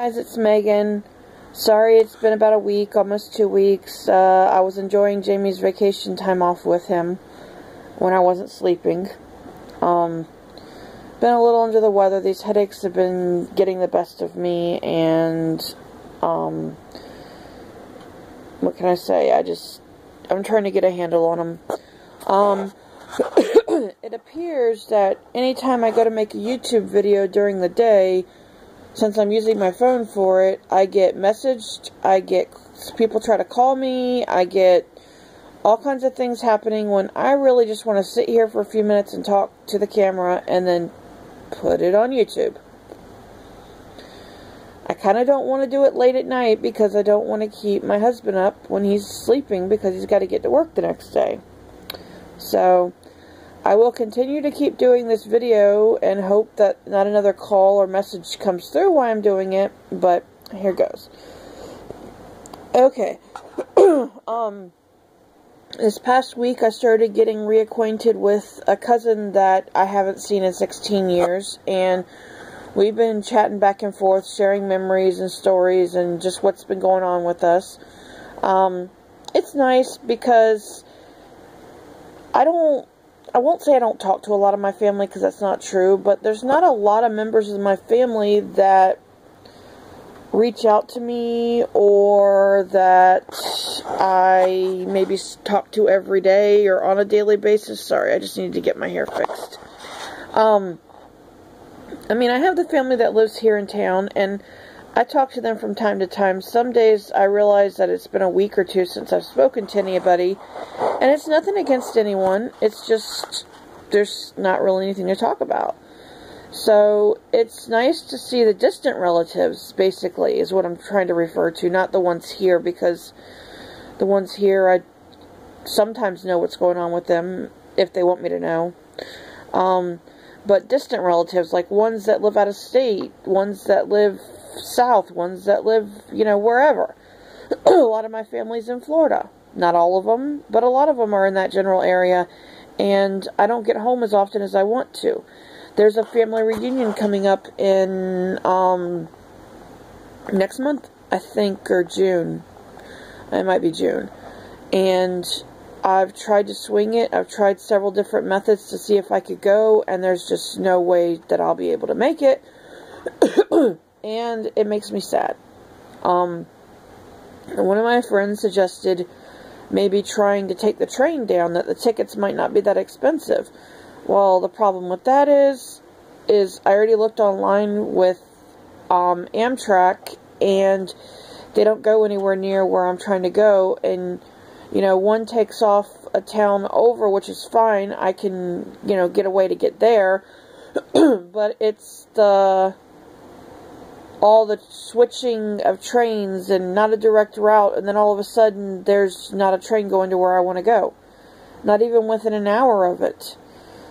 Guys, it's Megan. Sorry it's been about a week, almost 2 weeks. I was enjoying Jamie's vacation time off with him when I wasn't sleeping. Been a little under the weather. These headaches have been getting the best of me, and what can I say? I'm trying to get a handle on them. It appears that anytime I go to make a YouTube video during the day, since I'm using my phone for it, I get messaged, I get people try to call me, I get all kinds of things happening when I really just want to sit here for a few minutes and talk to the camera and then put it on YouTube. I kind of don't want to do it late at night because I don't want to keep my husband up when he's sleeping because he's got to get to work the next day. So I will continue to keep doing this video and hope that not another call or message comes through while I'm doing it, but here goes. Okay. This past week I started getting reacquainted with a cousin that I haven't seen in 16 years, and we've been chatting back and forth, sharing memories and stories and just what's been going on with us. It's nice because I won't say I don't talk to a lot of my family because that's not true, but there's not a lot of members of my family that reach out to me or that I maybe talk to every day or on a daily basis. Sorry, I just need to get my hair fixed. I mean, I have the family that lives here in town, and I talk to them from time to time. Some days I realize that it's been a week or two since I've spoken to anybody, and it's nothing against anyone. It's just there's not really anything to talk about. So it's nice to see the distant relatives, basically, is what I'm trying to refer to, not the ones here, because the ones here I sometimes know what's going on with them if they want me to know. But distant relatives, like ones that live out of state, ones that live south, ones that live, you know, wherever. A lot of my family's in Florida. Not all of them, but a lot of them are in that general area, and I don't get home as often as I want to. There's a family reunion coming up in next month, I think, or June. It might be June. And I've tried to swing it. I've tried several different methods to see if I could go, and there's just no way that I'll be able to make it. And it makes me sad. One of my friends suggested maybe trying to take the train down, that the tickets might not be that expensive. Well, the problem with that is I already looked online with Amtrak, and they don't go anywhere near where I'm trying to go, and you know, one takes off a town over, which is fine. I can, you know, get a way to get there. But it's all the switching of trains and not a direct route, and then all of a sudden there's not a train going to where I want to go. Not even within an hour of it.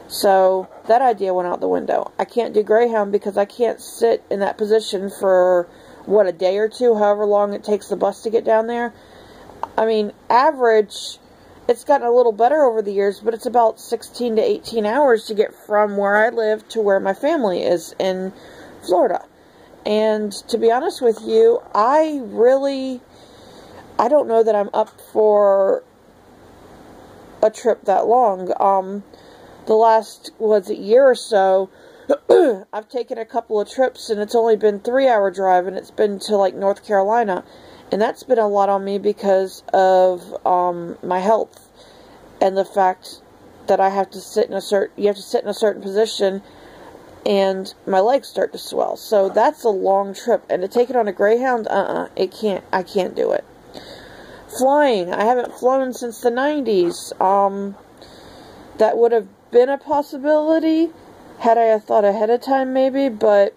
So that idea went out the window. I can't do Greyhound because I can't sit in that position for, what, a day or two, however long it takes the bus to get down there. I mean, average, it's gotten a little better over the years, but it's about 16 to 18 hours to get from where I live to where my family is in Florida. And to be honest with you, I don't know that I'm up for a trip that long. The last, a year or so, I've taken a couple of trips, and it's only been 3-hour drive, and it's been to, like, North Carolina. And that's been a lot on me because of my health and the fact that I have to sit in a certain position, and my legs start to swell. So that's a long trip, and to take it on a Greyhound, I can't do it. Flying, I haven't flown since the 90s. That would have been a possibility had I thought ahead of time, maybe, but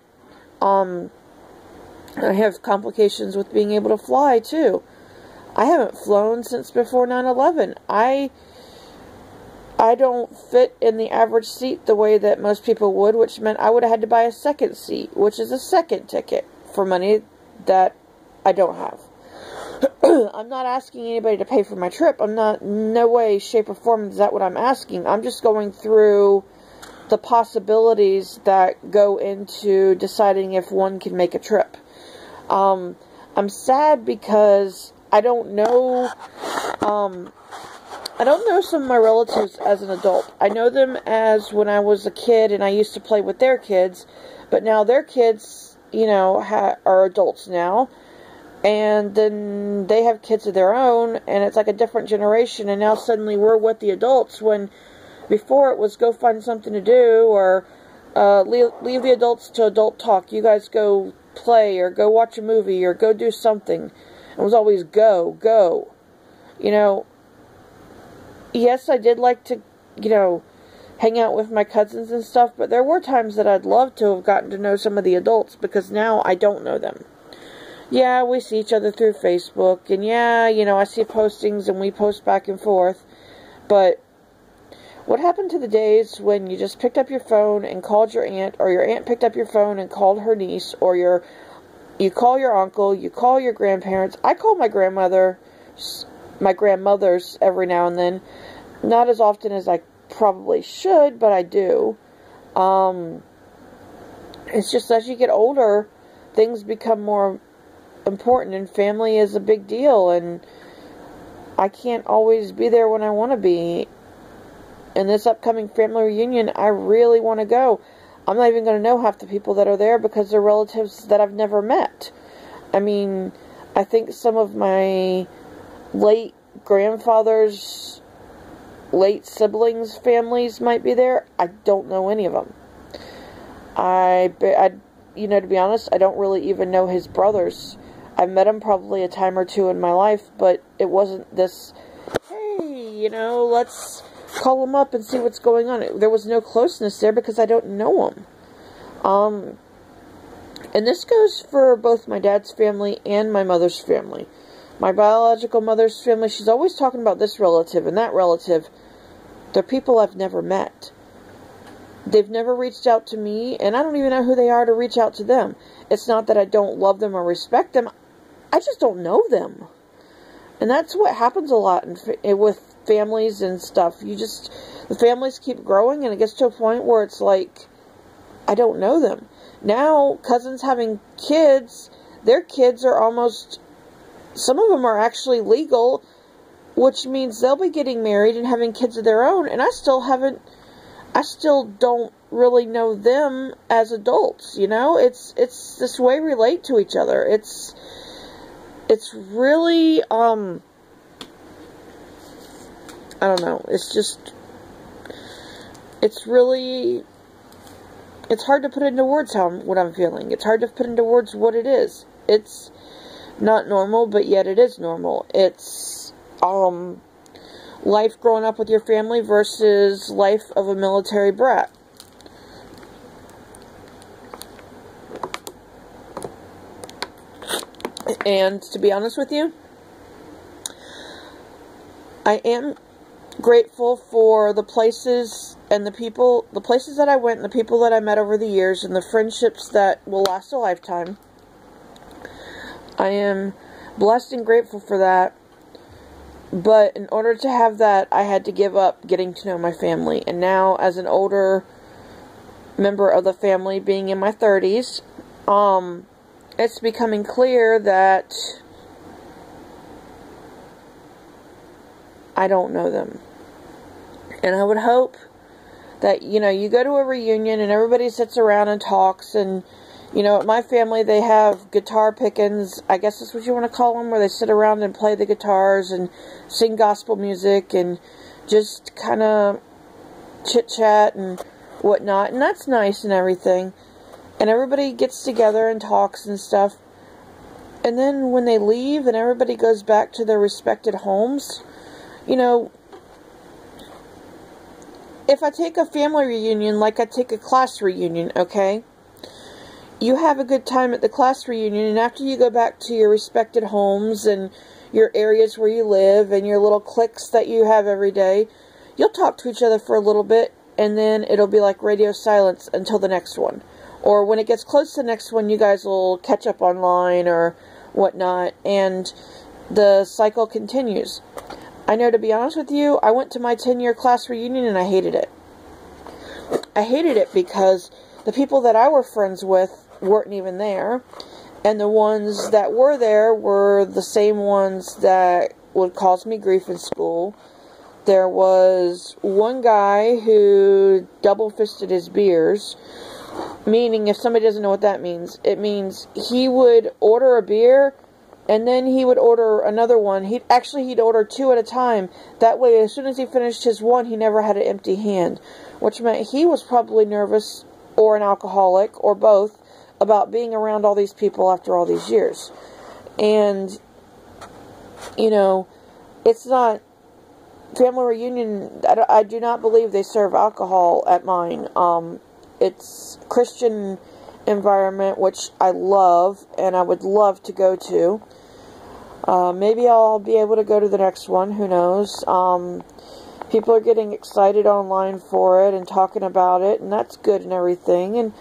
I have complications with being able to fly too. I haven't flown since before 9/11. I don't fit in the average seat the way that most people would, which meant I would have had to buy a second seat, which is a second ticket for money that I don't have. I'm not asking anybody to pay for my trip. No way, shape, or form is that what I'm asking. I'm just going through the possibilities that go into deciding if one can make a trip. I'm sad because I don't know some of my relatives as an adult. I know them as when I was a kid and I used to play with their kids, but now their kids, you know, are adults now, and then they have kids of their own, and it's like a different generation, and now suddenly we're with the adults when before it was go find something to do, or leave the adults to adult talk. You guys go play, or go watch a movie, or go do something. It was always go, go. You know, yes, I did like to, you know, hang out with my cousins and stuff, but there were times that I'd love to have gotten to know some of the adults, because now I don't know them. Yeah, we see each other through Facebook, and yeah, you know, I see postings and we post back and forth, but what happened to the days when you just picked up your phone and called your aunt, or your aunt picked up your phone and called her niece, or you call your uncle, you call your grandparents? I call my grandmothers every now and then. Not as often as I probably should, but I do. It's just as you get older, things become more important, and family is a big deal, and I can't always be there when I want to be. In this upcoming family reunion, I really want to go. I'm not even going to know half the people that are there because they're relatives that I've never met. I mean, I think some of my late grandfather's late siblings' families might be there. I don't know any of them. You know, to be honest, I don't really even know his brothers. I've met him probably a time or two in my life, but it wasn't this, hey, you know, let's call him up and see what's going on. There was no closeness there because I don't know him. And this goes for both my dad's family and my mother's family. My biological mother's family, she's always talking about this relative and that relative. They're people I've never met. They've never reached out to me, and I don't even know who they are to reach out to them. It's not that I don't love them or respect them. I just don't know them. And that's what happens a lot with families and stuff. The families keep growing, and it gets to a point where it's like, I don't know them. Now, cousins having kids, their kids are almost, some of them are actually legal, which means they'll be getting married and having kids of their own, and I still don't really know them as adults, you know? It's this way we relate to each other. It's really, I don't know, it's hard to put into words what I'm feeling. It's hard to put into words what it is. It's not normal, but yet it is normal. It's, life growing up with your family versus life of a military brat. And to be honest with you, I am grateful for the places and the places that I went and the people that I met over the years and the friendships that will last a lifetime. I am blessed and grateful for that. But in order to have that, I had to give up getting to know my family. And now, as an older member of the family, being in my 30s, it's becoming clear that I don't know them. And I would hope that, you know, you go to a reunion and everybody sits around and talks, and, you know, at my family they have guitar pickings, I guess that's what you want to call them, where they sit around and play the guitars and sing gospel music and just kind of chit-chat and whatnot, and that's nice and everything. And everybody gets together and talks and stuff. And then when they leave and everybody goes back to their respected homes, you know, if I take a family reunion like I take a class reunion, okay? You have a good time at the class reunion, and after you go back to your respected homes and your areas where you live and your little cliques that you have every day, you'll talk to each other for a little bit, and then it'll be like radio silence until the next one. Or when it gets close to the next one, you guys will catch up online or whatnot, and the cycle continues. I know, to be honest with you, I went to my 10-year class reunion and I hated it. I hated it because the people that I were friends with weren't even there, And the ones that were there were the same ones that would cause me grief in school. There was one guy who double-fisted his beers, meaning, if somebody doesn't know what that means, it means he would order a beer, and then he would order another one. He'd order two at a time. That way, as soon as he finished his one, he never had an empty hand, which meant he was probably nervous, or an alcoholic, or both, about being around all these people after all these years. And, you know, it's not family reunion. I do not believe they serve alcohol at mine. It's Christian environment, which I love, and I would love to go to. Maybe I'll be able to go to the next one, who knows. People are getting excited online for it and talking about it, and that's good and everything, and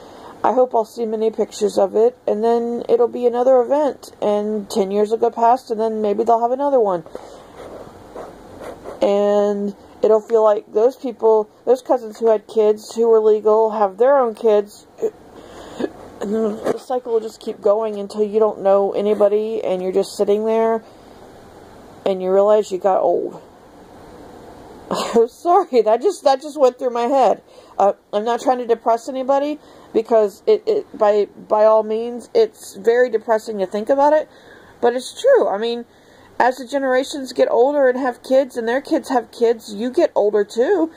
I hope I'll see many pictures of it, and then it'll be another event, and 10 years will go past, and then maybe they'll have another one. And it'll feel like those people, those cousins who had kids who were legal, have their own kids, and the cycle will just keep going until you don't know anybody, and you're just sitting there, and you realize you got old. I'm sorry, that just went through my head. I'm not trying to depress anybody, because by all means, it's very depressing to think about it, but it's true. I mean, as the generations get older and have kids, and their kids have kids, you get older too.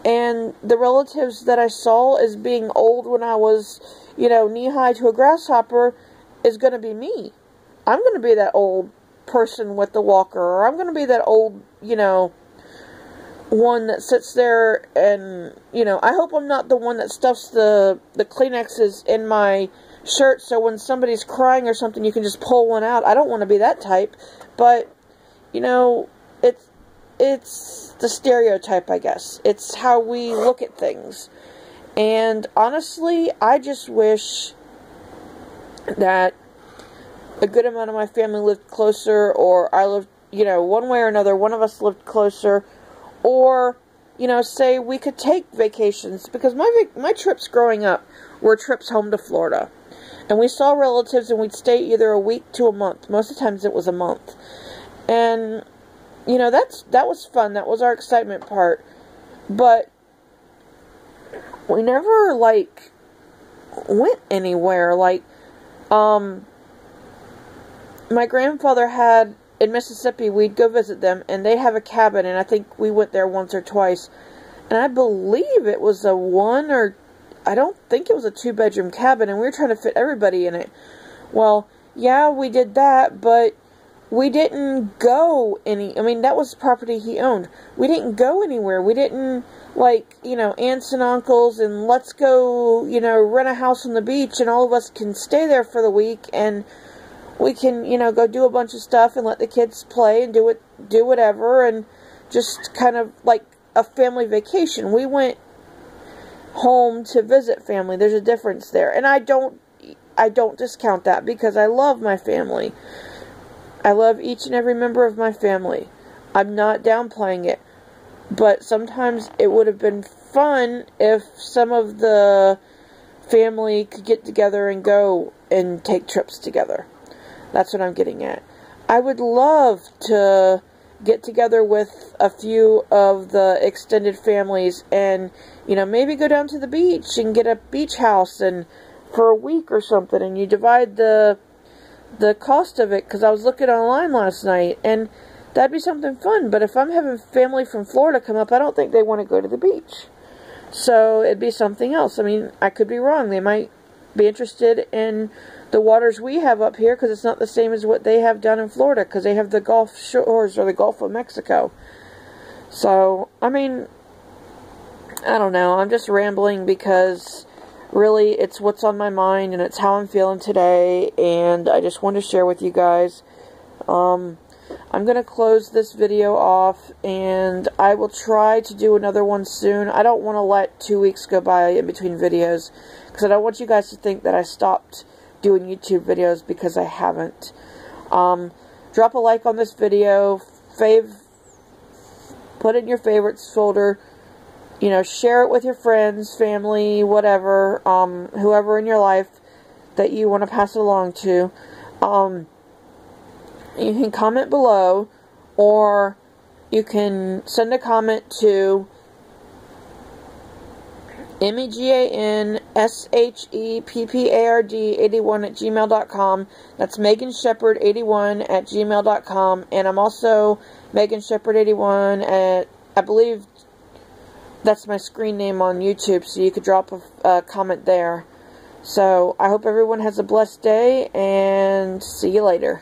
And the relatives that I saw as being old when I was, you know, knee-high to a grasshopper is going to be me. I'm going to be that old person with the walker, or I'm going to be that old, you know, one that sits there and, you know, I hope I'm not the one that stuffs the Kleenexes in my shirt so when somebody's crying or something you can just pull one out. I don't want to be that type, but, you know, it's the stereotype, I guess. It's how we look at things. And honestly, I just wish that a good amount of my family lived closer, or I lived, you know, one way or another, one of us lived closer. Or, you know, say we could take vacations, because my trips growing up were trips home to Florida. And we saw relatives, and we'd stay either a week to a month. Most of the times it was a month. And, you know, that was fun. That was our excitement part. But we never, like, went anywhere. Like, my grandfather had, in Mississippi, we'd go visit them, and they have a cabin, and I think we went there once or twice, and I believe it was a I don't think it was a 2-bedroom cabin, and we were trying to fit everybody in it. Well, yeah, we did that, but we didn't go I mean, that was property he owned. We didn't go anywhere. We didn't, like, you know, aunts and uncles, and let's go, you know, rent a house on the beach, and all of us can stay there for the week, and we can, you know, go do a bunch of stuff and let the kids play and do whatever, and just kind of like a family vacation. We went home to visit family. There's a difference there. And I don't discount that, because I love my family. I love each and every member of my family. I'm not downplaying it. But sometimes it would have been fun if some of the family could get together and go and take trips together. That's what I'm getting at. I would love to get together with a few of the extended families and, you know, maybe go down to the beach and get a beach house and for a week or something, and you divide the cost of it, because I was looking online last night, and that'd be something fun. But if I'm having family from Florida come up, I don't think they want to go to the beach. So it'd be something else. I mean, I could be wrong. They might be interested in the waters we have up here, because it's not the same as what they have down in Florida, because they have the Gulf Shores, or the Gulf of Mexico. So, I mean, I don't know. I'm just rambling, because really it's what's on my mind, and it's how I'm feeling today, and I just want to share with you guys. I'm going to close this video off, and I will try to do another one soon. I don't want to let 2 weeks go by in between videos, because I don't want you guys to think that I stopped doing YouTube videos, because I haven't. Drop a like on this video, put it in your favorites folder, you know, share it with your friends, family, whatever, whoever in your life that you want to pass it along to. You can comment below, or you can send a comment to meganshepard81@gmail.com. That's meganshepard81@gmail.com. And I'm also meganshepard81 at, I believe that's my screen name on YouTube, so you could drop a comment there. So I hope everyone has a blessed day, and see you later.